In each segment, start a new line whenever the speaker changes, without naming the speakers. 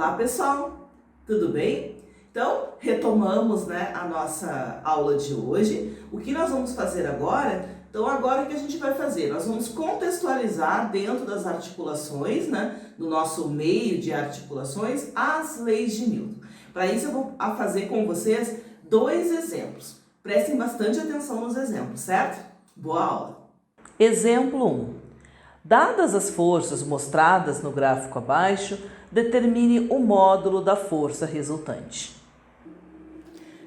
Olá pessoal, tudo bem? Então, retomamos, a nossa aula de hoje. O que nós vamos fazer agora? Então, agora o que a gente vai fazer? Nós vamos contextualizar dentro das articulações, do nosso meio de articulações, as leis de Newton. Para isso eu vou fazer com vocês dois exemplos. Prestem bastante atenção nos exemplos, certo? Boa aula!
Exemplo 1. Dadas as forças mostradas no gráfico abaixo, determine o módulo da força resultante.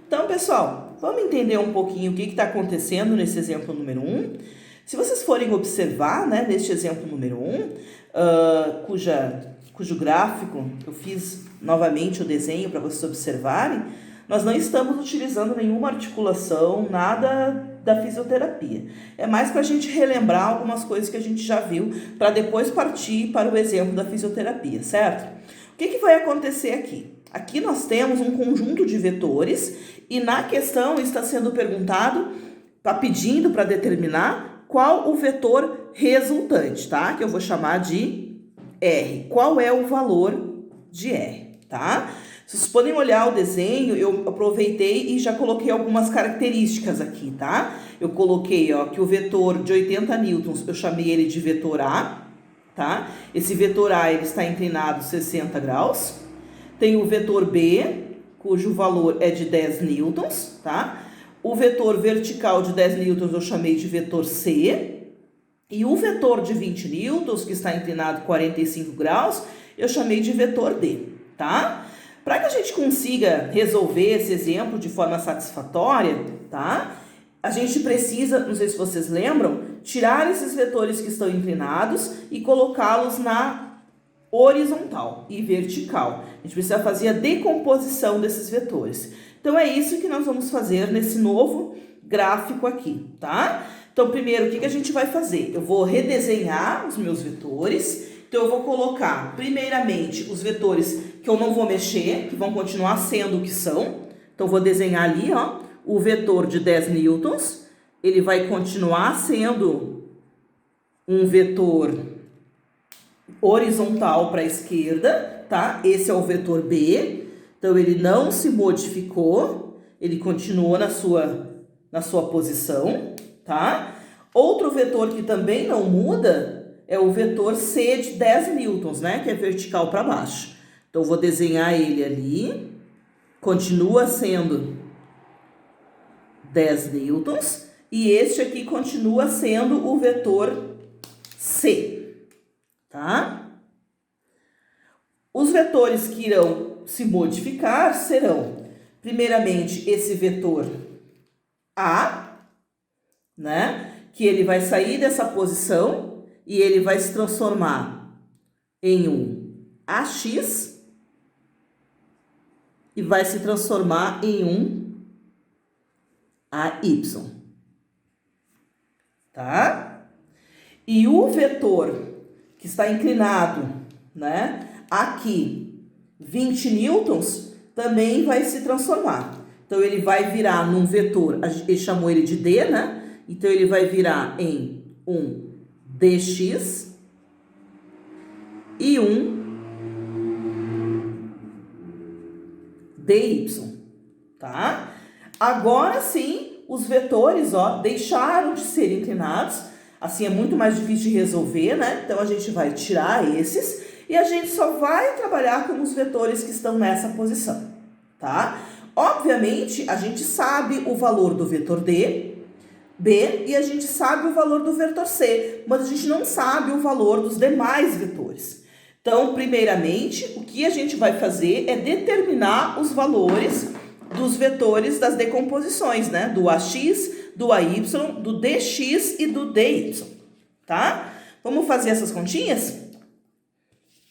Então, pessoal, vamos entender um pouquinho o que está acontecendo nesse exemplo número 1. Se vocês forem observar, neste exemplo número 1, cujo gráfico eu fiz novamente o desenho para vocês observarem, nós não estamos utilizando nenhuma articulação, nada da fisioterapia. É mais para a gente relembrar algumas coisas que a gente já viu, para depois partir para o exemplo da fisioterapia, certo? O que vai acontecer aqui? Aqui nós temos um conjunto de vetores e na questão está sendo perguntado, está pedindo para determinar qual o vetor resultante, tá? Que eu vou chamar de R. Qual é o valor de R, tá? Vocês podem olhar o desenho, eu aproveitei e já coloquei algumas características aqui, tá? Eu coloquei, que o vetor de 80 newtons, eu chamei ele de vetor A, tá? Esse vetor A, ele está inclinado 60 graus. Tem o vetor B, cujo valor é de 10 newtons, tá? O vetor vertical de 10 newtons eu chamei de vetor C. E o vetor de 20 newtons, que está inclinado 45 graus, eu chamei de vetor D, tá? Para que a gente consiga resolver esse exemplo de forma satisfatória, tá? A gente precisa, não sei se vocês lembram, tirar esses vetores que estão inclinados e colocá-los na horizontal e vertical. A gente precisa fazer a decomposição desses vetores. Então, é isso que nós vamos fazer nesse novo gráfico aqui, tá? Então, primeiro, o que a gente vai fazer? Eu vou redesenhar os meus vetores. Então, eu vou colocar, primeiramente, os vetores que eu não vou mexer, que vão continuar sendo o que são. Então, eu vou desenhar ali, o vetor de 10 newtons. Ele vai continuar sendo um vetor horizontal para a esquerda, tá? Esse é o vetor B. Então, ele não se modificou. Ele continuou na sua posição, tá? Outro vetor que também não muda é o vetor C de 10 newtons, que é vertical para baixo. Então, eu vou desenhar ele ali. Continua sendo 10 newtons. E este aqui continua sendo o vetor C, tá? Os vetores que irão se modificar serão, primeiramente, esse vetor A, que ele vai sair dessa posição e ele vai se transformar em um AX e vai se transformar em um AY, tá? E o vetor que está inclinado, aqui, 20 newtons, também vai se transformar. Então, ele vai virar num vetor, a gente chamou ele de D, Então, ele vai virar em um dx e um dy, tá? Agora sim, os vetores, deixaram de ser inclinados. Assim é muito mais difícil de resolver, Então, a gente vai tirar esses e a gente só vai trabalhar com os vetores que estão nessa posição, tá? Obviamente, a gente sabe o valor do vetor D, B, e a gente sabe o valor do vetor C, mas a gente não sabe o valor dos demais vetores. Então, primeiramente, o que a gente vai fazer é determinar os valores dos vetores das decomposições, do AX, do AY, do DX e do DY, tá? Vamos fazer essas continhas?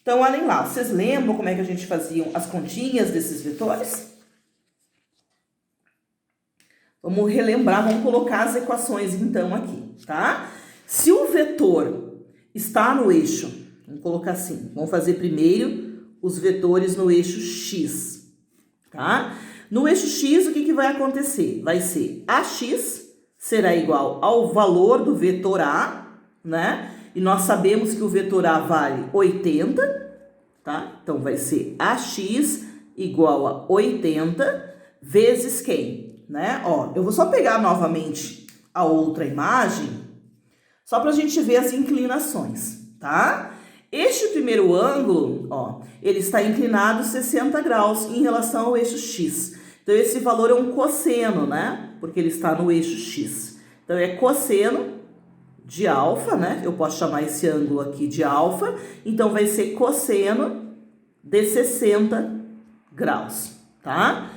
Então, olhem lá, vocês lembram como é que a gente fazia as continhas desses vetores? Vamos relembrar, vamos colocar as equações então aqui, tá? Se o vetor está no eixo, vamos colocar assim, vamos fazer primeiro os vetores no eixo X, tá? No eixo X, o que vai acontecer? Vai ser AX será igual ao valor do vetor A, E nós sabemos que o vetor A vale 80, tá? Então, vai ser AX igual a 80 vezes quem, né? Ó, eu vou só pegar novamente a outra imagem, só para a gente ver as inclinações, tá? Este primeiro ângulo, ó, ele está inclinado 60 graus em relação ao eixo X. Então, esse valor é um cosseno, né? Porque ele está no eixo X. Então, é cosseno de alfa, né? Eu posso chamar esse ângulo aqui de alfa. Então, vai ser cosseno de 60 graus, tá?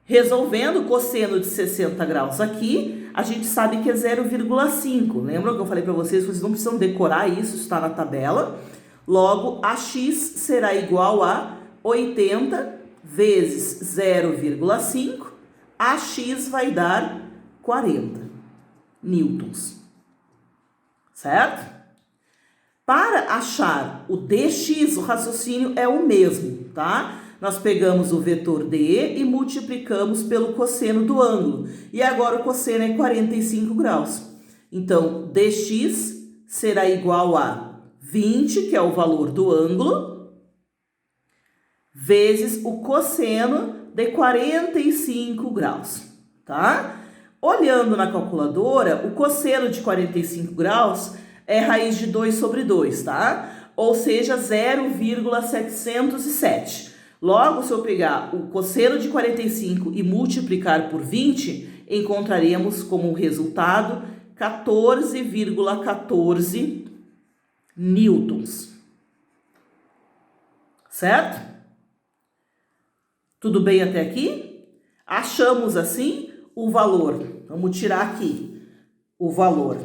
Resolvendo o cosseno de 60 graus aqui, a gente sabe que é 0,5. Lembra que eu falei para vocês? Vocês não precisam decorar isso, está na tabela. Logo, AX será igual a 80 vezes 0,5. AX vai dar 40 newtons. Certo? Para achar o dx, o raciocínio é o mesmo, tá? Nós pegamos o vetor d e multiplicamos pelo cosseno do ângulo. E agora o cosseno é 45 graus. Então, dx será igual a 20, que é o valor do ângulo, vezes o cosseno de 45 graus, tá? Olhando na calculadora, o cosseno de 45 graus é raiz de 2 sobre 2, tá? Ou seja, 0,707. Logo, se eu pegar o cosseno de 45 e multiplicar por 20, encontraremos como resultado 14,14 newtons. Certo? Tudo bem até aqui? Achamos assim o valor. Vamos tirar aqui o valor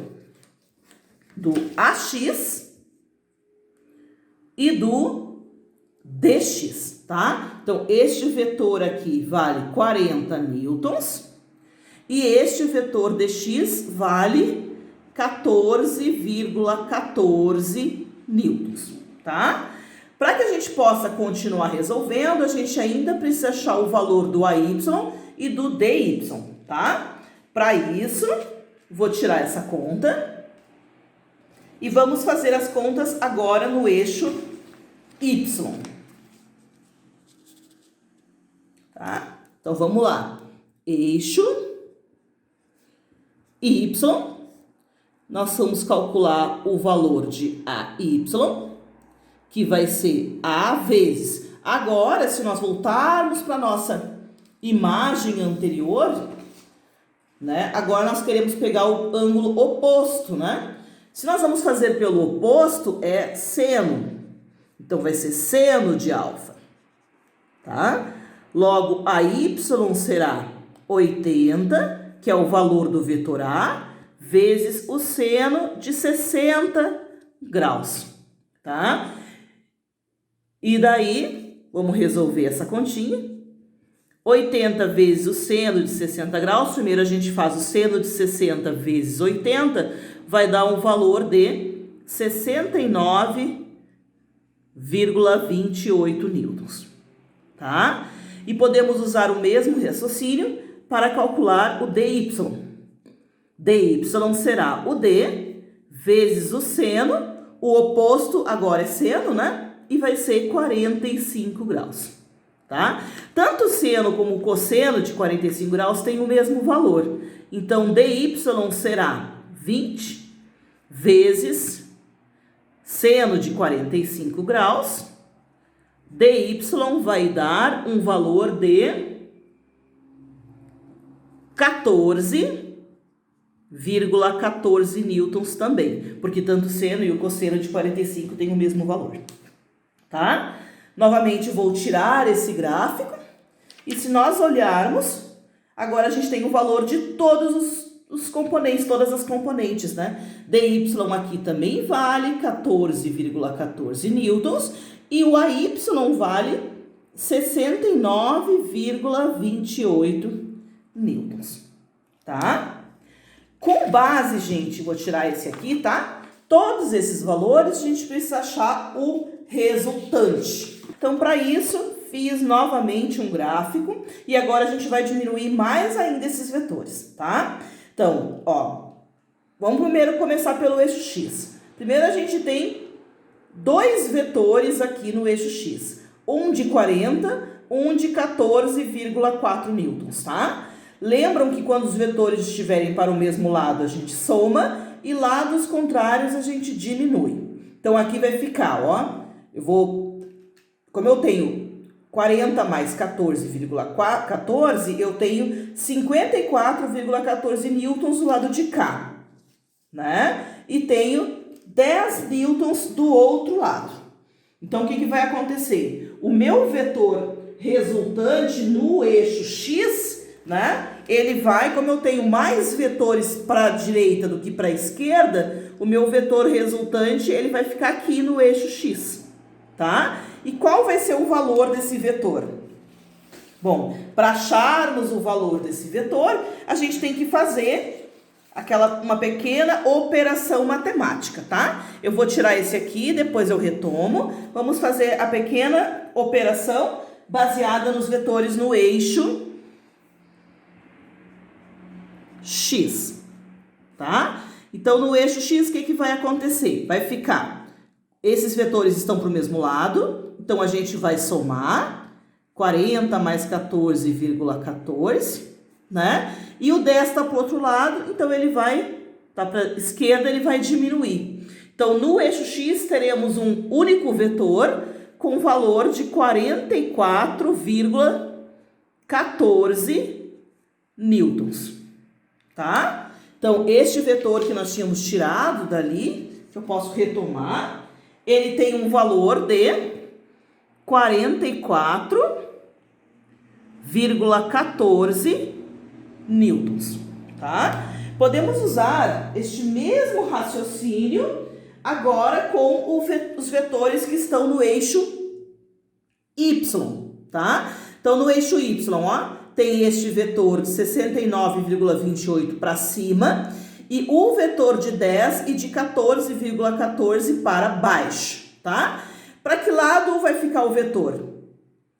do AX e do DX, tá? Então, este vetor aqui vale 40 newtons e este vetor DX vale 14,14 newtons, tá? Para que a gente possa continuar resolvendo, a gente ainda precisa achar o valor do AY e do DY, tá? Para isso, vou tirar essa conta e vamos fazer as contas agora no eixo Y. Tá? Então, vamos lá. Eixo Y, nós vamos calcular o valor de AY, que vai ser A vezes. Agora, se nós voltarmos para a nossa imagem anterior, né? Agora nós queremos pegar o ângulo oposto, né? Se nós vamos fazer pelo oposto, é seno. Então, vai ser seno de alfa, tá? Logo, a y será 80, que é o valor do vetor A, vezes o seno de 60 graus, tá? E daí, vamos resolver essa continha. 80 vezes o seno de 60 graus, primeiro a gente faz o seno de 60 vezes 80, vai dar um valor de 69,28 newtons, tá? E podemos usar o mesmo raciocínio para calcular o dy. dy será o d vezes o seno, o oposto agora é seno, né? E vai ser 45 graus, tá? Tanto o seno como o cosseno de 45 graus têm o mesmo valor. Então, dy será 20 vezes seno de 45 graus. dy vai dar um valor de 14,14 newtons também, porque tanto o seno e o cosseno de 45 têm o mesmo valor, tá? Novamente, vou tirar esse gráfico e se nós olharmos, agora a gente tem o valor de todos os componentes, todas as componentes, né? dy aqui também vale 14,14 newtons e o AY vale 69,28 newtons, tá? Com base, gente, vou tirar esse aqui, tá? Todos esses valores, a gente precisa achar o resultante. Então, para isso, fiz novamente um gráfico e agora a gente vai diminuir mais ainda esses vetores, tá? Então, ó, vamos primeiro começar pelo eixo X. Primeiro a gente tem dois vetores aqui no eixo X. Um de 40, um de 14,4 newtons, tá? Lembram que quando os vetores estiverem para o mesmo lado, a gente soma e lados contrários a gente diminui. Então, aqui vai ficar, ó, como eu tenho 40 mais 14,14, eu tenho 54,14 newtons do lado de cá, né? E tenho 10 newtons do outro lado. Então, o que vai acontecer? O meu vetor resultante no eixo X, né? Ele vai, como eu tenho mais vetores para a direita do que para a esquerda, o meu vetor resultante, ele vai ficar aqui no eixo X, tá? E qual vai ser o valor desse vetor? Bom, para acharmos o valor desse vetor, a gente tem que fazer uma pequena operação matemática, tá? Eu vou tirar esse aqui, depois eu retomo. Vamos fazer a pequena operação baseada nos vetores no eixo X, tá? Então, no eixo X, o que vai acontecer? Vai ficar, esses vetores estão para o mesmo lado, então a gente vai somar 40 mais 14,14, né? E o 10 está para o outro lado, então ele vai, tá para a esquerda, ele vai diminuir. Então, no eixo X, teremos um único vetor com valor de 44,14 newtons, tá? Então, este vetor que nós tínhamos tirado dali, que eu posso retomar, ele tem um valor de 44,14 newtons, tá? Podemos usar este mesmo raciocínio agora com os vetores que estão no eixo Y, tá? Então, no eixo Y, ó, tem este vetor de 69,28 para cima e o vetor de 10 e de 14,14 para baixo, tá? Para que lado vai ficar o vetor?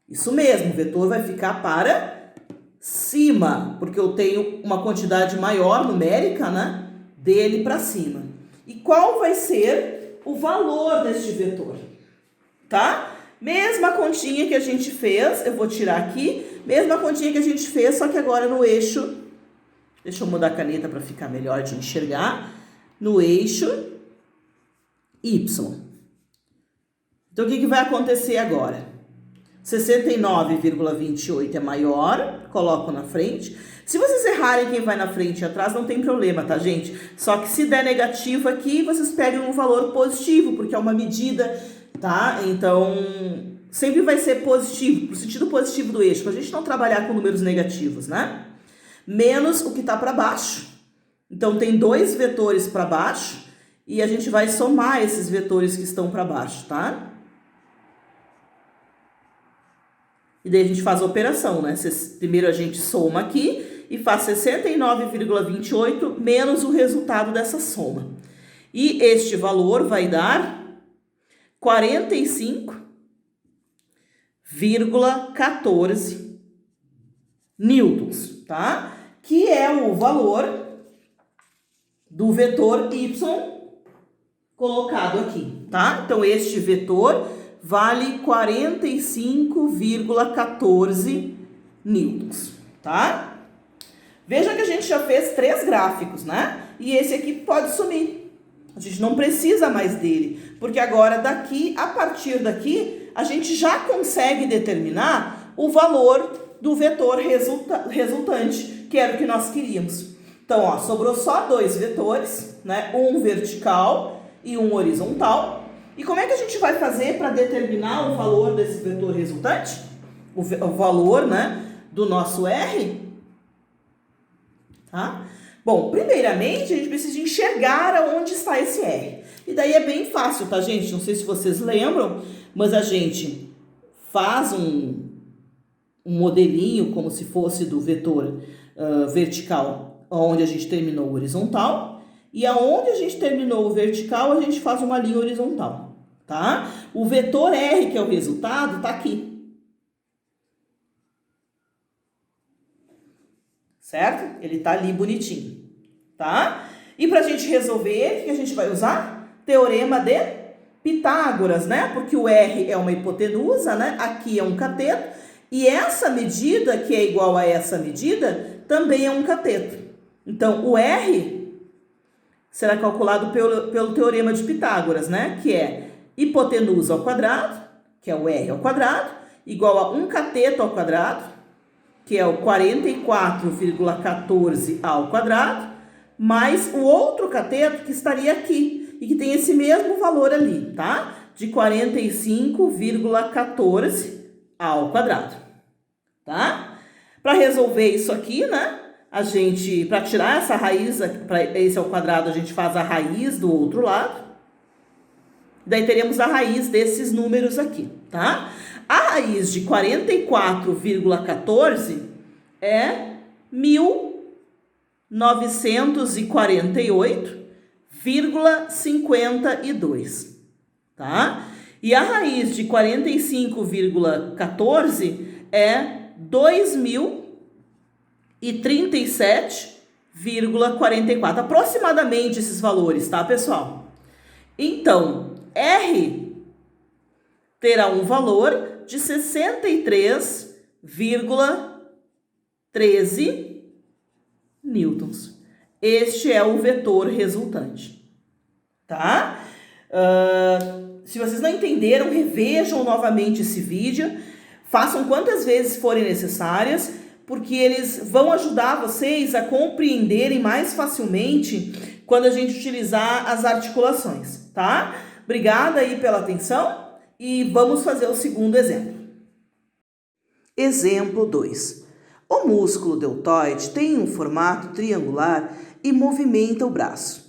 Isso mesmo, o vetor vai ficar para cima, porque eu tenho uma quantidade maior numérica, né, dele para cima. E qual vai ser o valor deste vetor? Tá? Mesma continha que a gente fez, eu vou tirar aqui, mesma continha que a gente fez, só que agora no eixo, deixa eu mudar a caneta para ficar melhor de enxergar, no eixo Y. Então, o que vai acontecer agora? 69,28 é maior, coloco na frente. Se vocês errarem quem vai na frente e atrás, não tem problema, tá, gente? Só que se der negativo aqui, vocês pegam um valor positivo, porque é uma medida, tá? Então, sempre vai ser positivo, pro sentido positivo do eixo, pra gente não trabalhar com números negativos, né? Menos o que tá para baixo. Então, tem dois vetores para baixo e a gente vai somar esses vetores que estão para baixo, tá? E daí a gente faz a operação, né? Primeiro a gente soma aqui e faz 69,28 menos o resultado dessa soma. E este valor vai dar 45,14 newtons, tá? Que é o valor do vetor Y colocado aqui, tá? Então, este vetor vale 45,14 newtons, tá? Veja que a gente já fez 3 gráficos, né? E esse aqui pode sumir. A gente não precisa mais dele, porque agora daqui, a partir daqui, a gente já consegue determinar o valor do vetor resultante, que era o que nós queríamos. Então, ó, sobrou só 2 vetores, né? Um vertical e um horizontal. E como é que a gente vai fazer para determinar o valor desse vetor resultante? O valor, né, do nosso R? Tá? Bom, primeiramente, a gente precisa enxergar aonde está esse R. E daí é bem fácil, tá, gente? Não sei se vocês lembram, mas a gente faz um modelinho como se fosse do vetor vertical, onde a gente terminou o horizontal. E aonde a gente terminou o vertical, a gente faz uma linha horizontal, tá? O vetor R, que é o resultado, tá aqui. Certo? Ele tá ali bonitinho, tá? E pra gente resolver, o que a gente vai usar? Teorema de Pitágoras, né? Porque o R é uma hipotenusa, né? Aqui é um cateto. E essa medida, que é igual a essa medida, também é um cateto. Então, o R será calculado pelo teorema de Pitágoras, né? Que é hipotenusa ao quadrado, que é o R ao quadrado, igual a um cateto ao quadrado, que é o 44,14 ao quadrado, mais o outro cateto que estaria aqui, e que tem esse mesmo valor ali, tá? De 45,14 ao quadrado, tá? Para resolver isso aqui, né? A gente, para tirar essa raiz, para esse ao quadrado, a gente faz a raiz do outro lado. Daí teremos a raiz desses números aqui, tá? A raiz de 44,14 é 1948,52, tá? E a raiz de 45,14 é 2037,44. Aproximadamente esses valores, tá, pessoal? Então, R terá um valor de 63,13 newtons. Este é o vetor resultante, tá? Se vocês não entenderam, revejam novamente esse vídeo, façam quantas vezes forem necessárias, porque eles vão ajudar vocês a compreenderem mais facilmente quando a gente utilizar as articulações, tá? Obrigada aí pela atenção e vamos fazer o segundo exemplo. Exemplo 2. O músculo deltoide tem um formato triangular e movimenta o braço.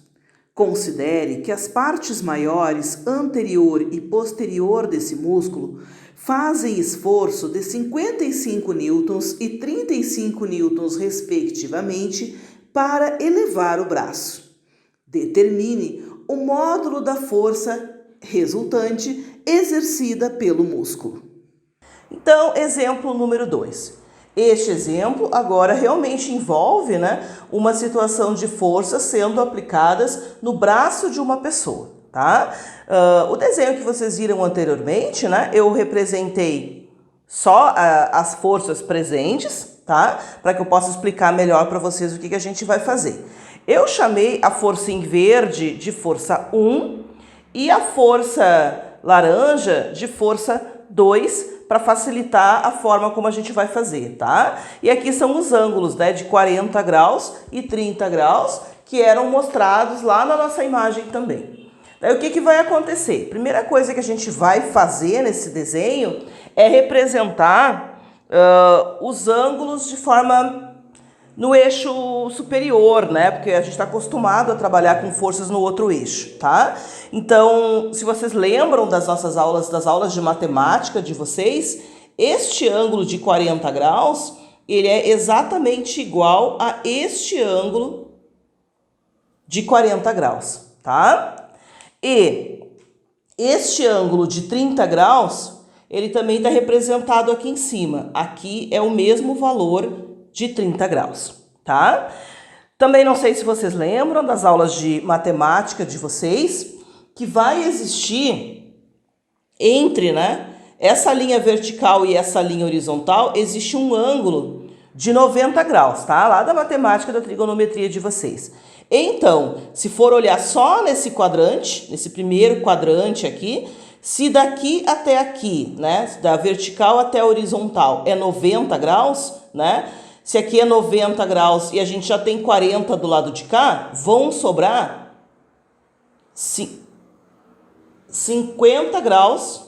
Considere que as partes maiores, anterior e posterior desse músculo, fazem esforço de 55 newtons e 35 newtons, respectivamente, para elevar o braço. Determine o módulo da força resultante exercida pelo músculo. Então, exemplo número 2. Este exemplo agora realmente envolve, uma situação de forças sendo aplicadas no braço de uma pessoa, tá? O desenho que vocês viram anteriormente, eu representei só as forças presentes, tá? Para que eu possa explicar melhor para vocês o que a gente vai fazer. Eu chamei a força em verde de força 1 e a força laranja de força 2, para facilitar a forma como a gente vai fazer, tá? E aqui são os ângulos, de 40 graus e 30 graus, que eram mostrados lá na nossa imagem também. Daí o que vai acontecer? Primeira coisa que a gente vai fazer nesse desenho é representar os ângulos de forma no eixo superior, porque a gente está acostumado a trabalhar com forças no outro eixo, tá? Então, se vocês lembram das nossas aulas, das aulas de matemática de vocês, este ângulo de 40 graus, ele é exatamente igual a este ângulo de 40 graus, tá? E este ângulo de 30 graus, ele também está representado aqui em cima. Aqui é o mesmo valor de 30 graus, tá? Também não sei se vocês lembram das aulas de matemática de vocês, que vai existir entre, essa linha vertical e essa linha horizontal, existe um ângulo de 90 graus, tá? Lá da matemática da trigonometria de vocês. Então, se for olhar só nesse quadrante, nesse primeiro quadrante aqui, se daqui até aqui, da vertical até a horizontal é 90 graus, se aqui é 90 graus e a gente já tem 40 do lado de cá, vão sobrar 50 graus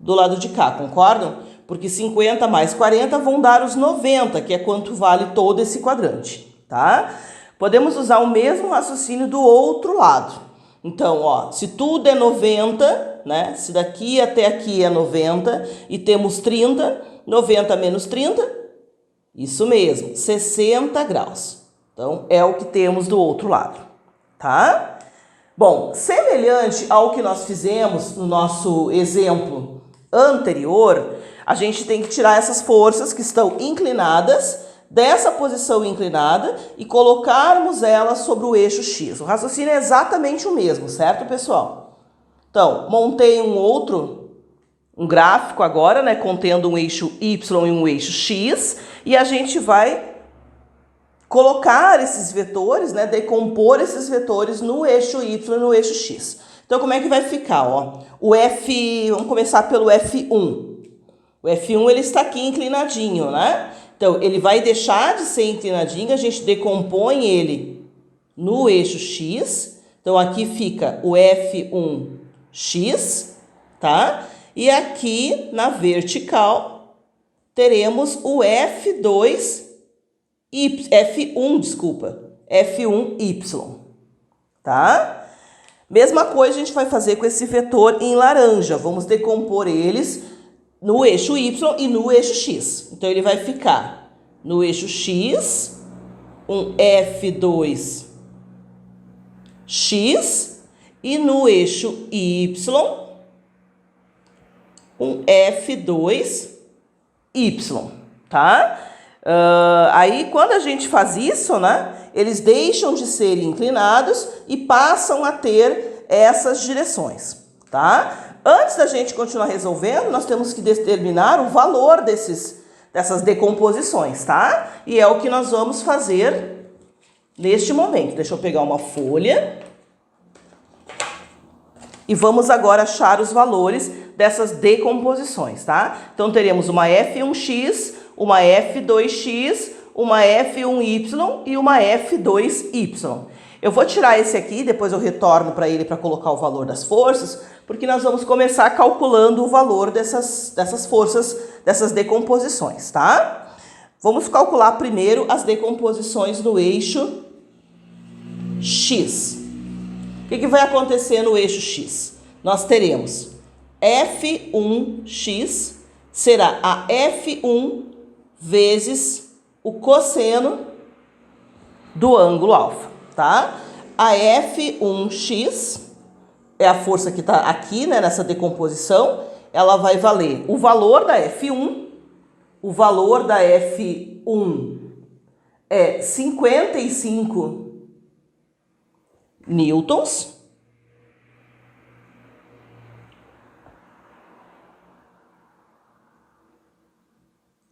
do lado de cá, concordam? Porque 50 mais 40 vão dar os 90, que é quanto vale todo esse quadrante, tá? Podemos usar o mesmo raciocínio do outro lado. Então, se tudo é 90, se daqui até aqui é 90 e temos 30, 90 menos 30... Isso mesmo, 60 graus. Então, é o que temos do outro lado, tá? Bom, semelhante ao que nós fizemos no nosso exemplo anterior, a gente tem que tirar essas forças que estão inclinadas dessa posição inclinada e colocarmos elas sobre o eixo X. O raciocínio é exatamente o mesmo, certo, pessoal?
Então, montei um gráfico agora, né, contendo um eixo Y e um eixo X, e a gente vai colocar esses vetores, né, decompor esses vetores no eixo Y e no eixo X. Então, como é que vai ficar? Ó? Vamos começar pelo F1. O F1 ele está aqui inclinadinho, né? Então, ele vai deixar de ser inclinadinho, a gente decompõe ele no eixo X. Então, aqui fica o F1x, tá? E aqui, na vertical, teremos o F1y, tá? Mesma coisa a gente vai fazer com esse vetor em laranja. Vamos decompor eles no eixo Y e no eixo X. Então, ele vai ficar no eixo X, um F2x, e no eixo Y, um F2y, tá? Aí, quando a gente faz isso, né, eles deixam de ser inclinados e passam a ter essas direções, tá? Antes da gente continuar resolvendo, nós temos que determinar o valor dessas decomposições, tá? E é o que nós vamos fazer neste momento. Deixa eu pegar uma folha. E vamos agora achar os valores dessas decomposições, tá? Então, teremos uma F1x, uma F2x, uma F1y e uma F2y. Eu vou tirar esse aqui, depois eu retorno para ele para colocar o valor das forças, porque nós vamos começar calculando o valor dessas forças, dessas decomposições, tá? Vamos calcular primeiro as decomposições no eixo X. O que vai acontecer no eixo X? Nós teremos F1x será a F1 vezes o cosseno do ângulo alfa, tá? A F1x é a força que está aqui, né, nessa decomposição. Ela vai valer o valor da F1. O valor da F1 é 55 newtons.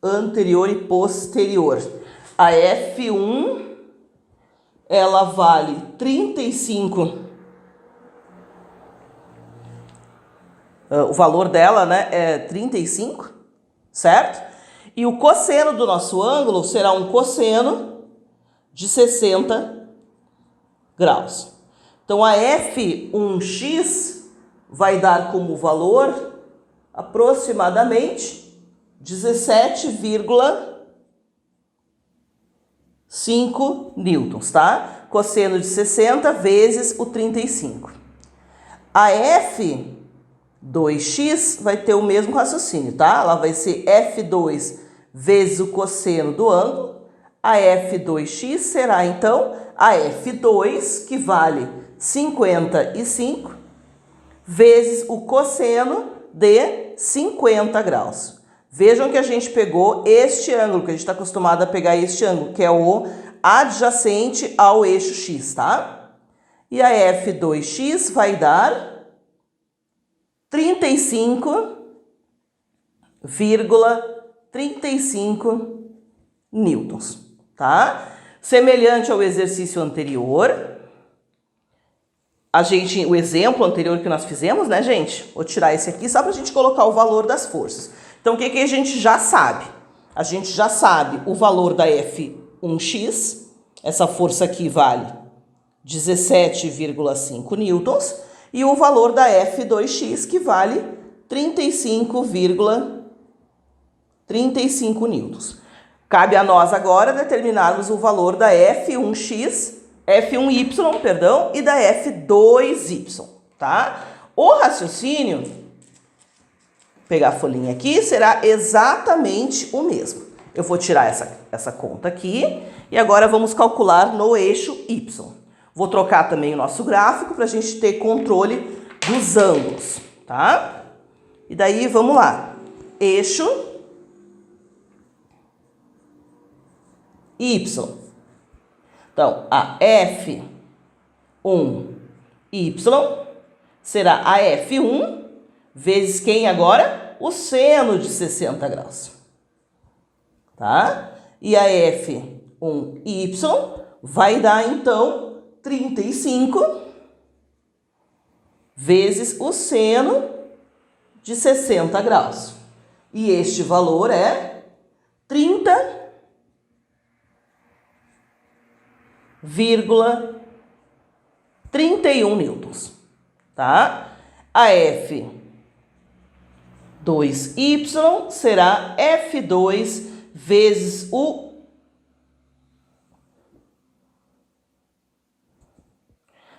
Anterior e posterior. A F1, ela vale 35. O valor dela, né, é 35, certo? E o cosseno do nosso ângulo será um cosseno de 60 graus. Então, a F1x vai dar como valor aproximadamente 17,5 newtons, tá? Cosseno de 60 vezes o 35. A F2x vai ter o mesmo raciocínio, tá? Ela vai ser F2 vezes o cosseno do ângulo. A F2x será, então, a F2, que vale 55, vezes o cosseno de 50 graus. Vejam que a gente pegou este ângulo, que a gente está acostumado a pegar este ângulo, que é o adjacente ao eixo X, tá? E a F2x vai dar 35,35 newtons, tá? Semelhante ao exercício anterior, o exemplo anterior que nós fizemos, né, gente? Vou tirar esse aqui só para a gente colocar o valor das forças. Então, o que a gente já sabe? A gente já sabe o valor da F1x. Essa força aqui vale 17,5 newtons. E o valor da F2x, que vale 35,35 newtons. Cabe a nós agora determinarmos o valor da F1y, e da F2y, tá? O raciocínio, pegar a folhinha aqui, será exatamente o mesmo. Eu vou tirar essa conta aqui e agora vamos calcular no eixo Y. Vou trocar também o nosso gráfico para a gente ter controle dos ângulos, tá? E daí, vamos lá. Eixo Y. Então, a F1y será a F1 vezes quem agora? O seno de 60 graus. Tá? E a F1y vai dar, então, 35 vezes o seno de 60 graus. E este valor é 30,31 newtons. Tá? A F2y será F2 vezes o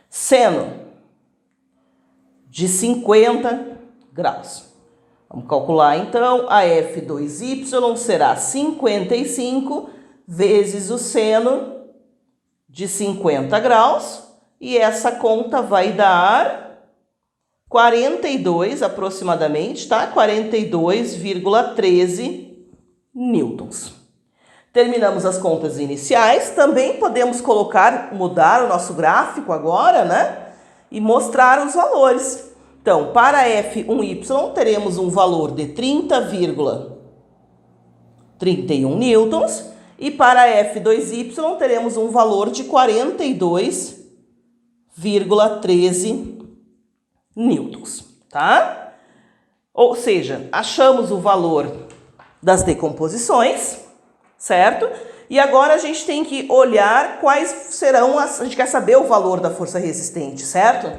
seno de 50 graus. Vamos calcular então, a F2y será 55 vezes o seno de 50 graus, e essa conta vai dar 42 aproximadamente, tá? 42,13 newtons. Terminamos as contas iniciais. Também podemos mudar o nosso gráfico agora, né? E mostrar os valores. Então, para F1y teremos um valor de 30,31 newtons e para F2y teremos um valor de 42,13 newtons, tá? Ou seja, achamos o valor das decomposições, certo? E agora a gente tem que olhar quais serão a gente quer saber o valor da força resistente, certo?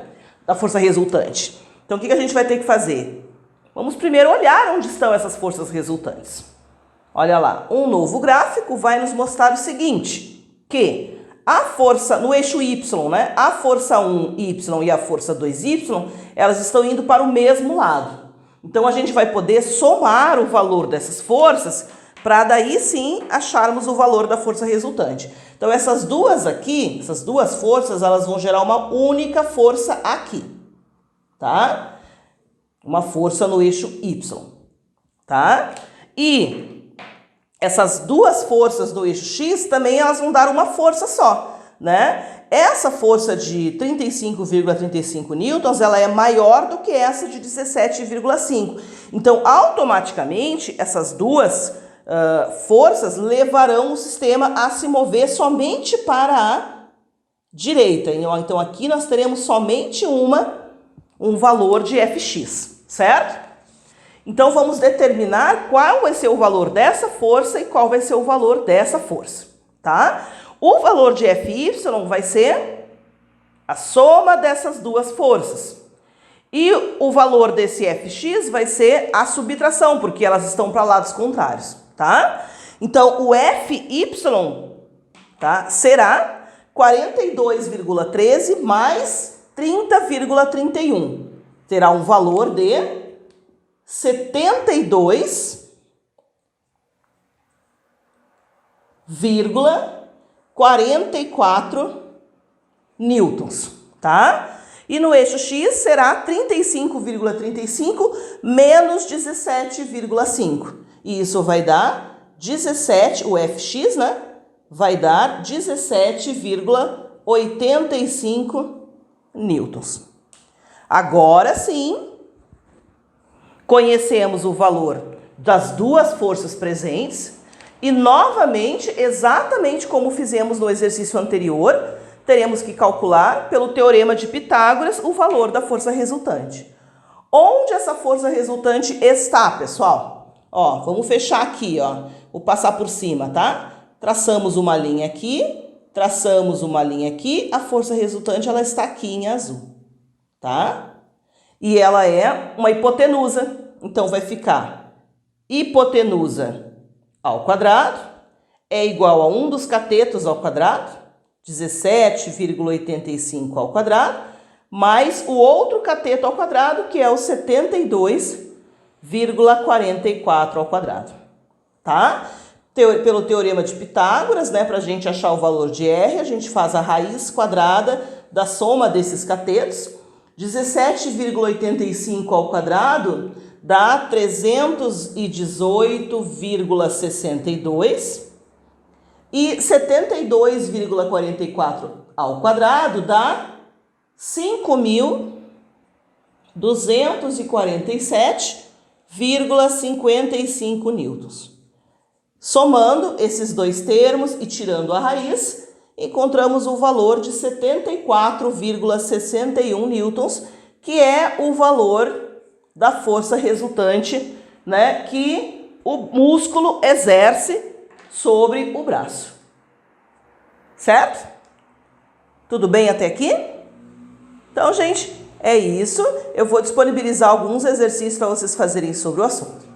Da força resultante. Então, o que a gente vai ter que fazer? Vamos primeiro olhar onde estão essas forças resultantes. Olha lá, um novo gráfico vai nos mostrar o seguinte, que a força no eixo Y, né? A força 1y e a força 2y, elas estão indo para o mesmo lado. Então, a gente vai poder somar o valor dessas forças para daí sim acharmos o valor da força resultante. Então, essas duas aqui, essas duas forças, elas vão gerar uma única força aqui, tá? Uma força no eixo Y, tá? E essas duas forças do eixo X também elas vão dar uma força só, né? Essa força de 35,35 newtons, ela é maior do que essa de 17,5. Então, automaticamente, essas duas forças levarão o sistema a se mover somente para a direita. Então, aqui nós teremos somente um valor de Fx, certo? Então, vamos determinar qual vai ser o valor dessa força e qual vai ser o valor dessa força, tá? O valor de Fy vai ser a soma dessas duas forças. E o valor desse Fx vai ser a subtração, porque elas estão para lados contrários, tá? Então, o Fy, tá, será 42,13 mais 30,31. Terá um valor de 72,44 newtons, tá? E no eixo X será 35,35 menos 17,5. E isso vai dar 17, o Fx, né? Vai dar 17,85 newtons. Agora sim, conhecemos o valor das duas forças presentes e, novamente, exatamente como fizemos no exercício anterior, teremos que calcular, pelo teorema de Pitágoras, o valor da força resultante. Onde essa força resultante está, pessoal? Ó, vamos fechar aqui, ó. Vou passar por cima, tá? Traçamos uma linha aqui, traçamos uma linha aqui, a força resultante ela está aqui em azul, tá? E ela é uma hipotenusa, então vai ficar hipotenusa ao quadrado é igual a 1 dos catetos ao quadrado, 17,85 ao quadrado, mais o outro cateto ao quadrado, que é o 72,44 ao quadrado, tá? Pelo teorema de Pitágoras, né, para a gente achar o valor de R, a gente faz a raiz quadrada da soma desses catetos. 17,85 ao quadrado dá 318,62 e 72,44 ao quadrado dá 5.000 247,55 newtons. Somando esses dois termos e tirando a raiz, encontramos o valor de 74,61 newtons, que é o valor da força resultante, né, que o músculo exerce sobre o braço. Certo? Tudo bem até aqui? Então, gente, é isso. Eu vou disponibilizar alguns exercícios para vocês fazerem sobre o assunto.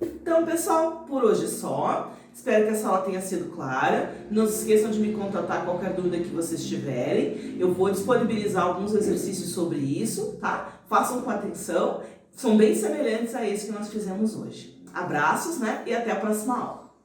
Então, pessoal, por hoje é só. Espero que essa aula tenha sido clara. Não se esqueçam de me contatar qualquer dúvida que vocês tiverem. Eu vou disponibilizar alguns exercícios sobre isso, tá? Façam com atenção. São bem semelhantes a esse que nós fizemos hoje. Abraços, né? E até a próxima aula.